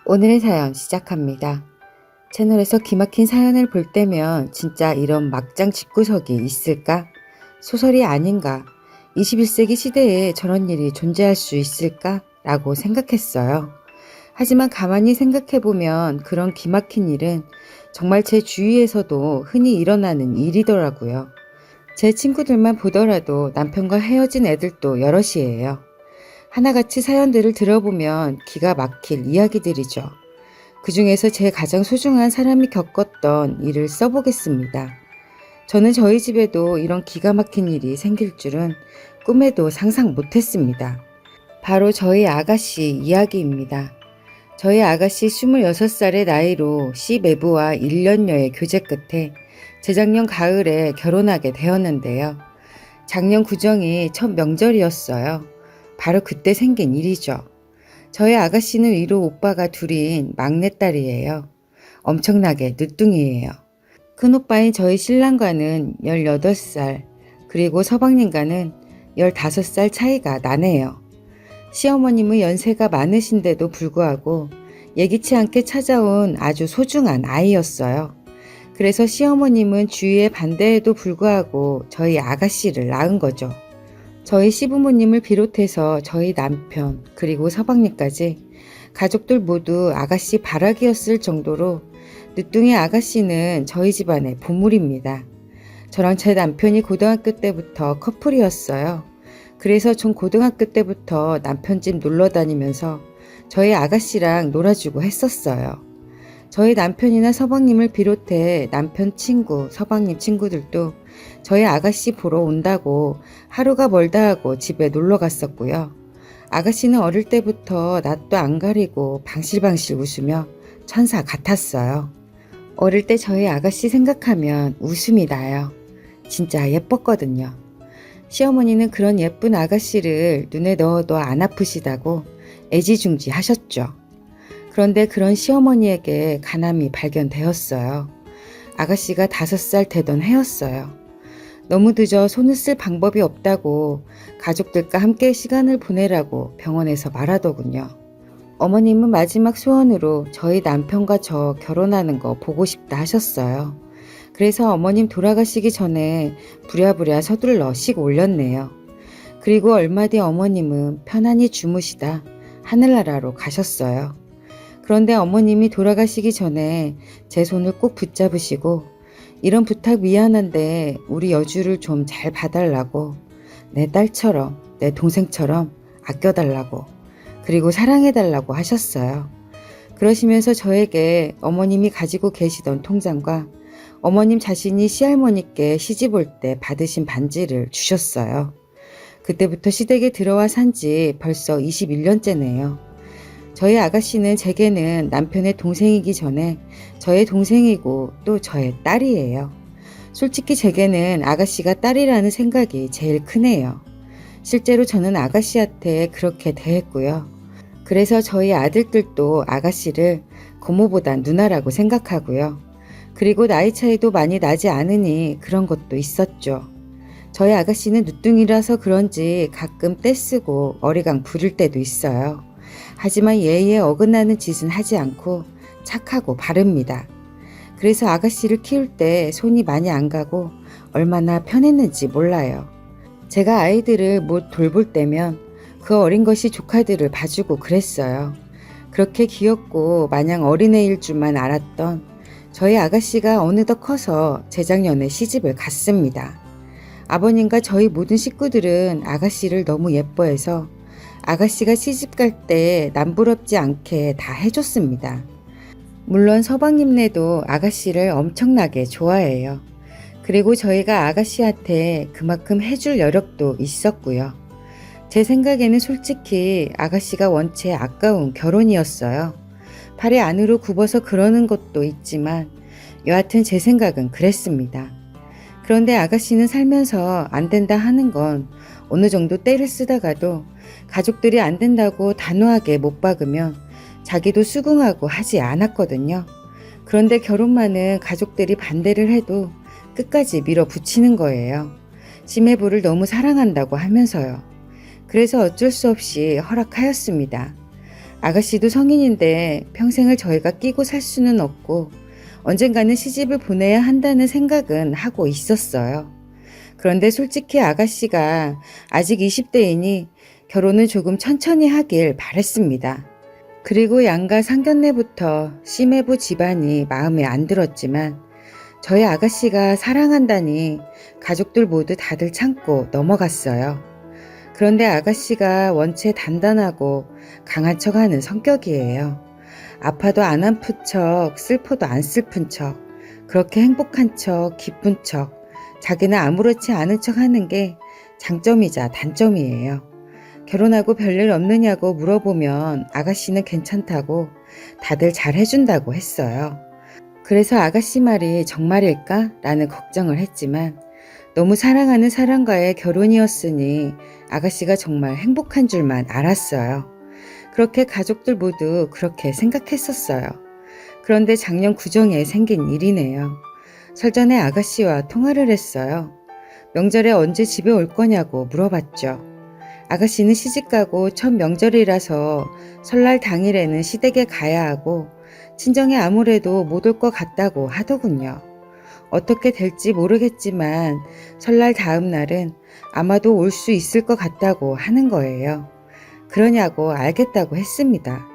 오늘의 사연 시작합니다. 채널에서 기막힌 사연을 볼 때면 진짜 이런 막장 집구석이 있을까? 소설이 아닌가? 21세기 시대에 저런 일이 존재할 수 있을까? 라고 생각했어요. 하지만 가만히 생각해보면 그런 기막힌 일은 정말 제 주위에서도 흔히 일어나는 일이더라고요. 제 친구들만 보더라도 남편과 헤어진 애들도 여럿이에요. 하나같이 사연들을 들어보면 기가 막힐 이야기들이죠. 그 중에서 제 가장 소중한 사람이 겪었던 일을 써보겠습니다. 저는 저희 집에도 이런 기가 막힌 일이 생길 줄은 꿈에도 상상 못했습니다. 바로 저희 아가씨 이야기입니다. 저희 아가씨 26살의 나이로 시매부와 1년여의 교제 끝에 재작년 가을에 결혼하게 되었는데요. 작년 구정이 첫 명절이었어요. 바로 그때 생긴 일이죠. 저희 아가씨는 위로 오빠가 둘인 막내딸이에요. 엄청나게 늦둥이에요. 큰오빠인 저희 신랑과는 18살, 그리고 서방님과는 15살 차이가 나네요. 시어머님은 연세가 많으신데도 불구하고 예기치 않게 찾아온 아주 소중한 아이였어요. 그래서 시어머님은 주위의 반대에도 불구하고 저희 아가씨를 낳은 거죠. 저희 시부모님을 비롯해서 저희 남편 그리고 서방님까지 가족들 모두 아가씨 바라기였을 정도로 늦둥이 아가씨는 저희 집안의 보물입니다. 저랑 제 남편이 고등학교 때부터 커플이었어요. 그래서 전 고등학교 때부터 남편 집 놀러 다니면서 저희 아가씨랑 놀아주고 했었어요. 저희 남편이나 서방님을 비롯해 남편 친구, 서방님 친구들도 저희 아가씨 보러 온다고 하루가 멀다 하고 집에 놀러 갔었고요. 아가씨는 어릴 때부터 낯도 안 가리고 방실방실 웃으며 천사 같았어요. 어릴 때 저희 아가씨 생각하면 웃음이 나요. 진짜 예뻤거든요. 시어머니는 그런 예쁜 아가씨를 눈에 넣어도 안 아프시다고 애지중지 하셨죠. 그런데 그런 시어머니에게 간암이 발견되었어요. 아가씨가 5살 되던 해였어요. 너무 늦어 손을 쓸 방법이 없다고 가족들과 함께 시간을 보내라고 병원에서 말하더군요. 어머님은 마지막 소원으로 저희 남편과 저 결혼하는 거 보고 싶다 하셨어요. 그래서 어머님 돌아가시기 전에 부랴부랴 서둘러 식 올렸네요. 그리고 얼마 뒤 어머님은 편안히 주무시다 하늘나라로 가셨어요. 그런데 어머님이 돌아가시기 전에 제 손을 꼭 붙잡으시고 이런 부탁 미안한데 우리 여주를 좀 잘 봐달라고, 내 딸처럼 내 동생처럼 아껴달라고, 그리고 사랑해달라고 하셨어요. 그러시면서 저에게 어머님이 가지고 계시던 통장과 어머님 자신이 시할머니께 시집 올 때 받으신 반지를 주셨어요. 그때부터 시댁에 들어와 산지 벌써 21년째네요. 저희 아가씨는 제게는 남편의 동생이기 전에 저의 동생이고 또 저의 딸이에요. 솔직히 제게는 아가씨가 딸이라는 생각이 제일 크네요. 실제로 저는 아가씨한테 그렇게 대했고요. 그래서 저희 아들들도 아가씨를 고모보단 누나라고 생각하고요. 그리고 나이 차이도 많이 나지 않으니 그런 것도 있었죠. 저희 아가씨는 늦둥이라서 그런지 가끔 떼쓰고 어리광 부릴 때도 있어요. 하지만 예의에 어긋나는 짓은 하지 않고 착하고 바릅니다. 그래서 아가씨를 키울 때 손이 많이 안 가고 얼마나 편했는지 몰라요. 제가 아이들을 못 돌볼 때면 그 어린 것이 조카들을 봐주고 그랬어요. 그렇게 귀엽고 마냥 어린애일 줄만 알았던 저희 아가씨가 어느덧 커서 재작년에 시집을 갔습니다. 아버님과 저희 모든 식구들은 아가씨를 너무 예뻐해서 아가씨가 시집 갈 때 남부럽지 않게 다 해줬습니다. 물론 서방님네도 아가씨를 엄청나게 좋아해요. 그리고 저희가 아가씨한테 그만큼 해줄 여력도 있었고요. 제 생각에는 솔직히 아가씨가 원체 아까운 결혼이었어요. 팔이 안으로 굽어서 그러는 것도 있지만 여하튼 제 생각은 그랬습니다. 그런데 아가씨는 살면서 안 된다 하는 건 어느 정도 때를 쓰다가도 가족들이 안 된다고 단호하게 못 박으면 자기도 수긍하고 하지 않았거든요. 그런데 결혼만은 가족들이 반대를 해도 끝까지 밀어붙이는 거예요. 시매부를 너무 사랑한다고 하면서요. 그래서 어쩔 수 없이 허락하였습니다. 아가씨도 성인인데 평생을 저희가 끼고 살 수는 없고 언젠가는 시집을 보내야 한다는 생각은 하고 있었어요. 그런데 솔직히 아가씨가 아직 20대이니 결혼은 조금 천천히 하길 바랬습니다. 그리고 양가 상견례부터 씨매부 집안이 마음에 안 들었지만 저희 아가씨가 사랑한다니 가족들 모두 다들 참고 넘어갔어요. 그런데 아가씨가 원체 단단하고 강한 척하는 성격이에요. 아파도 안 아픈 척, 슬퍼도 안 슬픈 척, 그렇게 행복한 척, 기쁜 척, 자기는 아무렇지 않은 척 하는 게 장점이자 단점이에요. 결혼하고 별일 없느냐고 물어보면 아가씨는 괜찮다고 다들 잘 해준다고 했어요. 그래서 아가씨 말이 정말일까? 라는 걱정을 했지만 너무 사랑하는 사람과의 결혼이었으니 아가씨가 정말 행복한 줄만 알았어요. 그렇게 가족들 모두 그렇게 생각했었어요. 그런데 작년 구정에 생긴 일이네요. 설전에 아가씨와 통화를 했어요. 명절에 언제 집에 올 거냐고 물어봤죠. 아가씨는 시집가고 첫 명절이라서 설날 당일에는 시댁에 가야 하고 친정에 아무래도 못 올 것 같다고 하더군요. 어떻게 될지 모르겠지만 설날 다음 날은 아마도 올 수 있을 것 같다고 하는 거예요. 그러냐고 알겠다고 했습니다.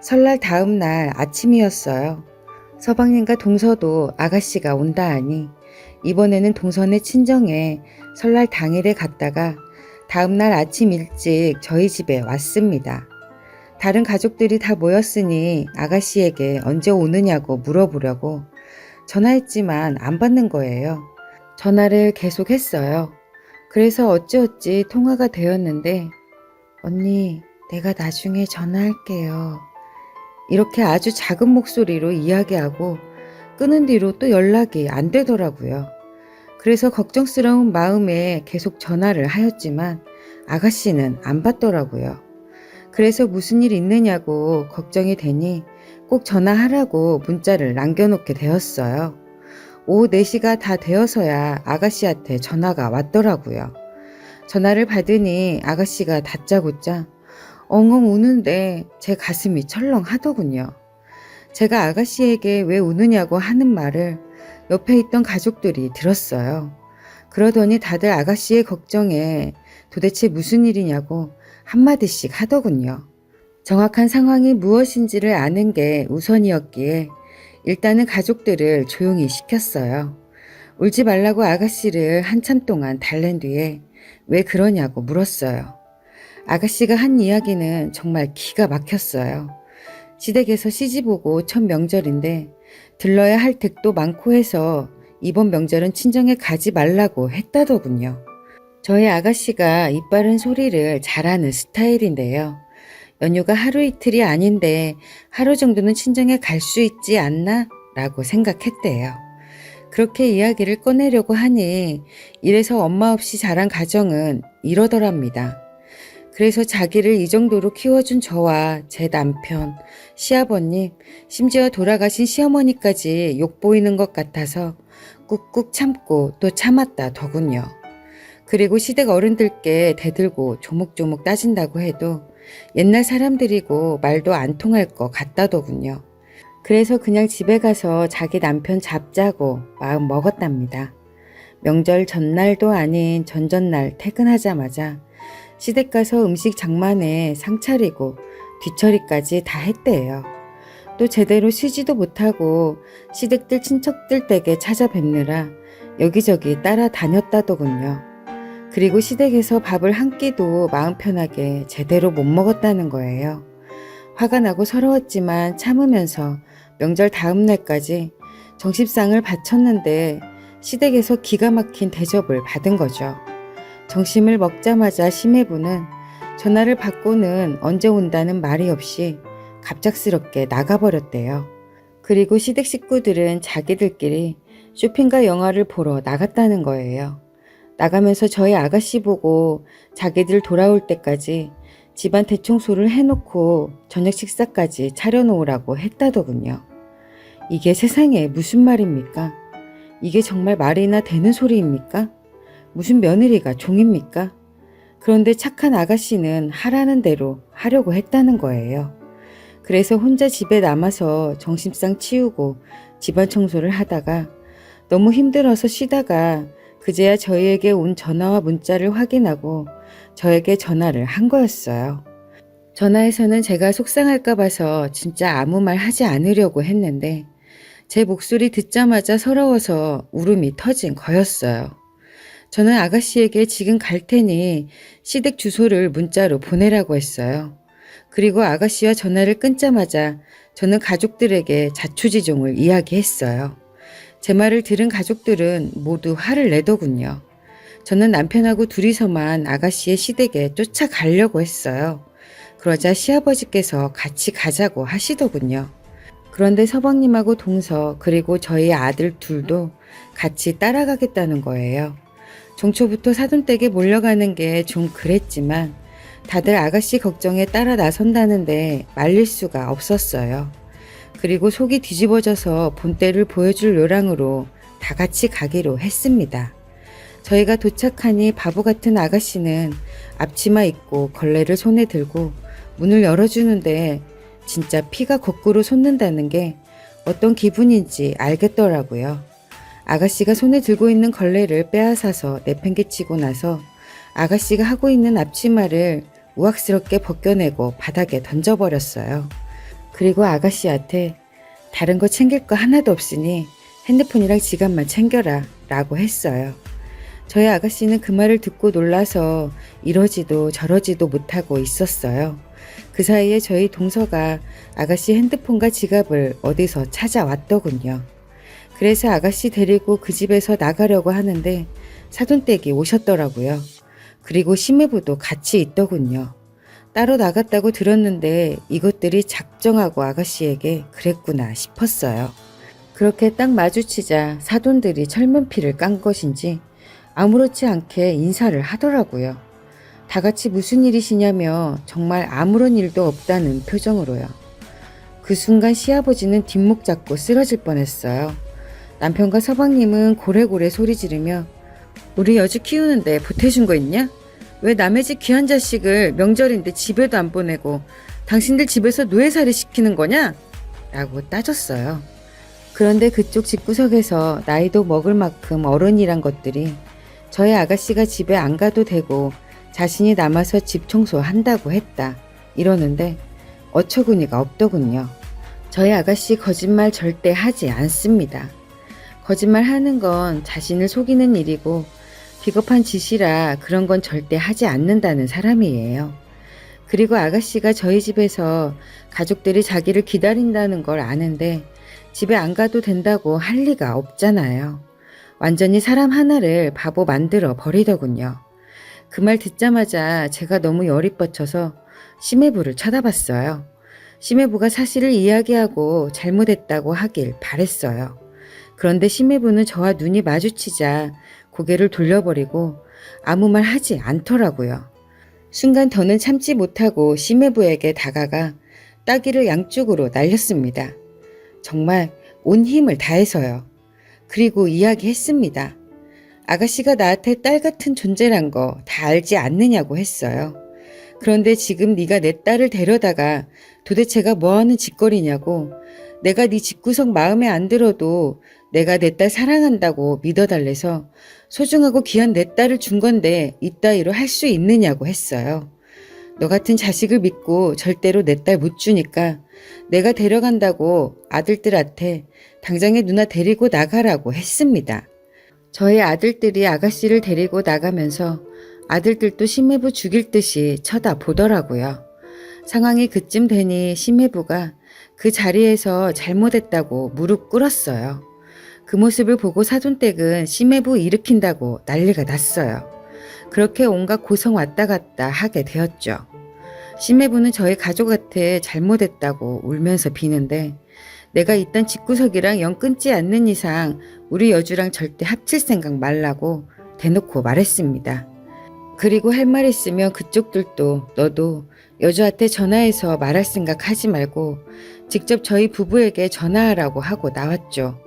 설날 다음 날 아침이었어요. 서방님과 동서도 아가씨가 온다 하니 이번에는 동서네 친정에 설날 당일에 갔다가 다음 날 아침 일찍 저희 집에 왔습니다. 다른 가족들이 다 모였으니 아가씨에게 언제 오느냐고 물어보려고 전화했지만 안 받는 거예요. 전화를 계속 했어요. 그래서 어찌어찌 통화가 되었는데 언니, 내가 나중에 전화할게요. 이렇게 아주 작은 목소리로 이야기하고 끊은 뒤로 또 연락이 안 되더라고요. 그래서 걱정스러운 마음에 계속 전화를 하였지만 아가씨는 안 받더라고요. 그래서 무슨 일 있느냐고 걱정이 되니 꼭 전화하라고 문자를 남겨놓게 되었어요. 오후 4시가 다 되어서야 아가씨한테 전화가 왔더라고요. 전화를 받으니 아가씨가 다짜고짜 엉엉 우는데 제 가슴이 철렁하더군요. 제가 아가씨에게 왜 우느냐고 하는 말을 옆에 있던 가족들이 들었어요. 그러더니 다들 아가씨의 걱정에 도대체 무슨 일이냐고 한마디씩 하더군요. 정확한 상황이 무엇인지를 아는 게 우선이었기에 일단은 가족들을 조용히 시켰어요. 울지 말라고 아가씨를 한참 동안 달랜 뒤에 왜 그러냐고 물었어요. 아가씨가 한 이야기는 정말 기가 막혔어요. 시댁에서 시집 오고 첫 명절인데 들러야 할 댁도 많고 해서 이번 명절은 친정에 가지 말라고 했다더군요. 저희 아가씨가 입 바른 소리를 잘하는 스타일인데요. 연휴가 하루 이틀이 아닌데 하루 정도는 친정에 갈 수 있지 않나? 라고 생각했대요. 그렇게 이야기를 꺼내려고 하니 이래서 엄마 없이 자란 가정은 이러더랍니다. 그래서 자기를 이 정도로 키워준 저와 제 남편, 시아버님, 심지어 돌아가신 시어머니까지 욕보이는 것 같아서 꾹꾹 참고 또 참았다 더군요. 그리고 시댁 어른들께 대들고 조목조목 따진다고 해도 옛날 사람들이고 말도 안 통할 것 같다더군요. 그래서 그냥 집에 가서 자기 남편 잡자고 마음 먹었답니다. 명절 전날도 아닌 전전날 퇴근하자마자 시댁 가서 음식 장만에 상 차리고 뒤처리까지 다 했대요. 또 제대로 쉬지도 못하고 시댁들 친척들 댁에 찾아뵙느라 여기저기 따라다녔다더군요. 그리고 시댁에서 밥을 한 끼도 마음 편하게 제대로 못 먹었다는 거예요. 화가 나고 서러웠지만 참으면서 명절 다음 날까지 정십상을 바쳤는데 시댁에서 기가 막힌 대접을 받은 거죠. 점심을 먹자마자 심해부는 전화를 받고는 언제 온다는 말이 없이 갑작스럽게 나가버렸대요. 그리고 시댁 식구들은 자기들끼리 쇼핑과 영화를 보러 나갔다는 거예요. 나가면서 저희 아가씨 보고 자기들 돌아올 때까지 집안 대청소를 해놓고 저녁 식사까지 차려놓으라고 했다더군요. 이게 세상에 무슨 말입니까? 이게 정말 말이나 되는 소리입니까? 무슨 며느리가 종입니까? 그런데 착한 아가씨는 하라는 대로 하려고 했다는 거예요. 그래서 혼자 집에 남아서 정신상 치우고 집안 청소를 하다가 너무 힘들어서 쉬다가 그제야 저희에게 온 전화와 문자를 확인하고 저에게 전화를 한 거였어요. 전화에서는 제가 속상할까 봐서 진짜 아무 말 하지 않으려고 했는데 제 목소리 듣자마자 서러워서 울음이 터진 거였어요. 저는 아가씨에게 지금 갈 테니 시댁 주소를 문자로 보내라고 했어요. 그리고 아가씨와 전화를 끊자마자 저는 가족들에게 자초지종을 이야기했어요. 제 말을 들은 가족들은 모두 화를 내더군요. 저는 남편하고 둘이서만 아가씨의 시댁에 쫓아가려고 했어요. 그러자 시아버지께서 같이 가자고 하시더군요. 그런데 서방님하고 동서 그리고 저희 아들 둘도 같이 따라가겠다는 거예요. 종초부터 사돈댁에 몰려가는 게 좀 그랬지만 다들 아가씨 걱정에 따라 나선다는데 말릴 수가 없었어요. 그리고 속이 뒤집어져서 본때를 보여줄 요량으로 다 같이 가기로 했습니다. 저희가 도착하니 바보 같은 아가씨는 앞치마 입고 걸레를 손에 들고 문을 열어주는데 진짜 피가 거꾸로 솟는다는 게 어떤 기분인지 알겠더라고요. 아가씨가 손에 들고 있는 걸레를 빼앗아서 내팽개치고 나서 아가씨가 하고 있는 앞치마를 우악스럽게 벗겨내고 바닥에 던져버렸어요. 그리고 아가씨한테 다른 거 챙길 거 하나도 없으니 핸드폰이랑 지갑만 챙겨라 라고 했어요. 저희 아가씨는 그 말을 듣고 놀라서 이러지도 저러지도 못하고 있었어요. 그 사이에 저희 동서가 아가씨 핸드폰과 지갑을 어디서 찾아왔더군요. 그래서 아가씨 데리고 그 집에서 나가려고 하는데 사돈댁이 오셨더라고요. 그리고 심해부도 같이 있더군요. 따로 나갔다고 들었는데 이것들이 작정하고 아가씨에게 그랬구나 싶었어요. 그렇게 딱 마주치자 사돈들이 철문피를 깐 것인지 아무렇지 않게 인사를 하더라고요. 다 같이 무슨 일이시냐며 정말 아무런 일도 없다는 표정으로요. 그 순간 시아버지는 뒷목 잡고 쓰러질 뻔했어요. 남편과 서방님은 고래고래 소리 지르며 우리 여주 키우는데 보태준 거 있냐? 왜 남의 집 귀한 자식을 명절인데 집에도 안 보내고 당신들 집에서 노예살이 시키는 거냐? 라고 따졌어요. 그런데 그쪽 집구석에서 나이도 먹을 만큼 어른이란 것들이 저희 아가씨가 집에 안 가도 되고 자신이 남아서 집 청소한다고 했다 이러는데 어처구니가 없더군요. 저희 아가씨 거짓말 절대 하지 않습니다. 거짓말 하는 건 자신을 속이는 일이고 비겁한 짓이라 그런 건 절대 하지 않는다는 사람이에요. 그리고 아가씨가 저희 집에서 가족들이 자기를 기다린다는 걸 아는데 집에 안 가도 된다고 할 리가 없잖아요. 완전히 사람 하나를 바보 만들어 버리더군요. 그 말 듣자마자 제가 너무 열이 뻗쳐서 심해부를 쳐다봤어요. 심해부가 사실을 이야기하고 잘못했다고 하길 바랬어요. 그런데 심해부는 저와 눈이 마주치자 고개를 돌려버리고 아무 말 하지 않더라고요. 순간 더는 참지 못하고 심해부에게 다가가 따귀를 양쪽으로 날렸습니다. 정말 온 힘을 다해서요. 그리고 이야기했습니다. 아가씨가 나한테 딸 같은 존재란 거 다 알지 않느냐고 했어요. 그런데 지금 네가 내 딸을 데려다가 도대체가 뭐하는 짓거리냐고 내가 네 집구석 마음에 안 들어도 내가 내 딸 사랑한다고 믿어달래서 소중하고 귀한 내 딸을 준 건데 이따위로 할 수 있느냐고 했어요. 너 같은 자식을 믿고 절대로 내 딸 못 주니까 내가 데려간다고 아들들한테 당장에 누나 데리고 나가라고 했습니다. 저희 아들들이 아가씨를 데리고 나가면서 아들들도 심해부 죽일 듯이 쳐다보더라고요. 상황이 그쯤 되니 심해부가 그 자리에서 잘못했다고 무릎 꿇었어요. 그 모습을 보고 사돈댁은 심해부 일으킨다고 난리가 났어요. 그렇게 온갖 고성 왔다 갔다 하게 되었죠. 심해부는 저희 가족한테 잘못했다고 울면서 비는데 내가 있던 집구석이랑 영 끊지 않는 이상 우리 여주랑 절대 합칠 생각 말라고 대놓고 말했습니다. 그리고 할 말 있으면 그쪽들도 너도 여주한테 전화해서 말할 생각 하지 말고 직접 저희 부부에게 전화하라고 하고 나왔죠.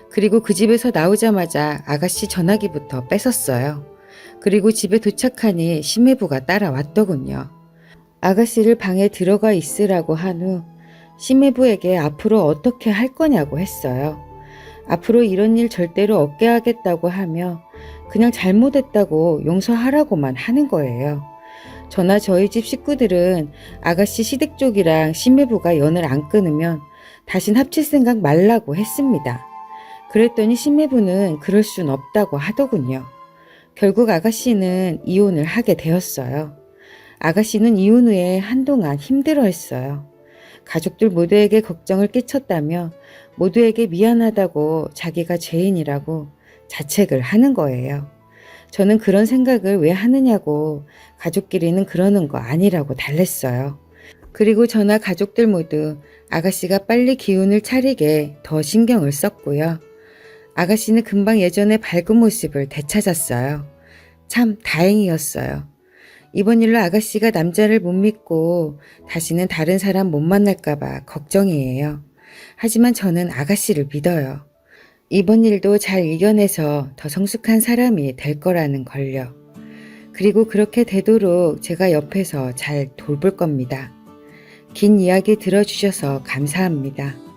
그리고 그 집에서 나오자마자 아가씨 전화기부터 뺏었어요. 그리고 집에 도착하니 심해부가 따라왔더군요. 아가씨를 방에 들어가 있으라고 한 후 심해부에게 앞으로 어떻게 할 거냐고 했어요. 앞으로 이런 일 절대로 없게 하겠다고 하며 그냥 잘못했다고 용서하라고만 하는 거예요. 저나 저희 집 식구들은 아가씨 시댁 쪽이랑 심해부가 연을 안 끊으면 다신 합칠 생각 말라고 했습니다. 그랬더니 심해부는 그럴 순 없다고 하더군요. 결국 아가씨는 이혼을 하게 되었어요. 아가씨는 이혼 후에 한동안 힘들어했어요. 가족들 모두에게 걱정을 끼쳤다며 모두에게 미안하다고 자기가 죄인이라고 자책을 하는 거예요. 저는 그런 생각을 왜 하느냐고 가족끼리는 그러는 거 아니라고 달랬어요. 그리고 저나 가족들 모두 아가씨가 빨리 기운을 차리게 더 신경을 썼고요. 아가씨는 금방 예전의 밝은 모습을 되찾았어요. 참 다행이었어요. 이번 일로 아가씨가 남자를 못 믿고 다시는 다른 사람 못 만날까봐 걱정이에요. 하지만 저는 아가씨를 믿어요. 이번 일도 잘 이겨내서 더 성숙한 사람이 될 거라는 걸요. 그리고 그렇게 되도록 제가 옆에서 잘 돌볼 겁니다. 긴 이야기 들어주셔서 감사합니다.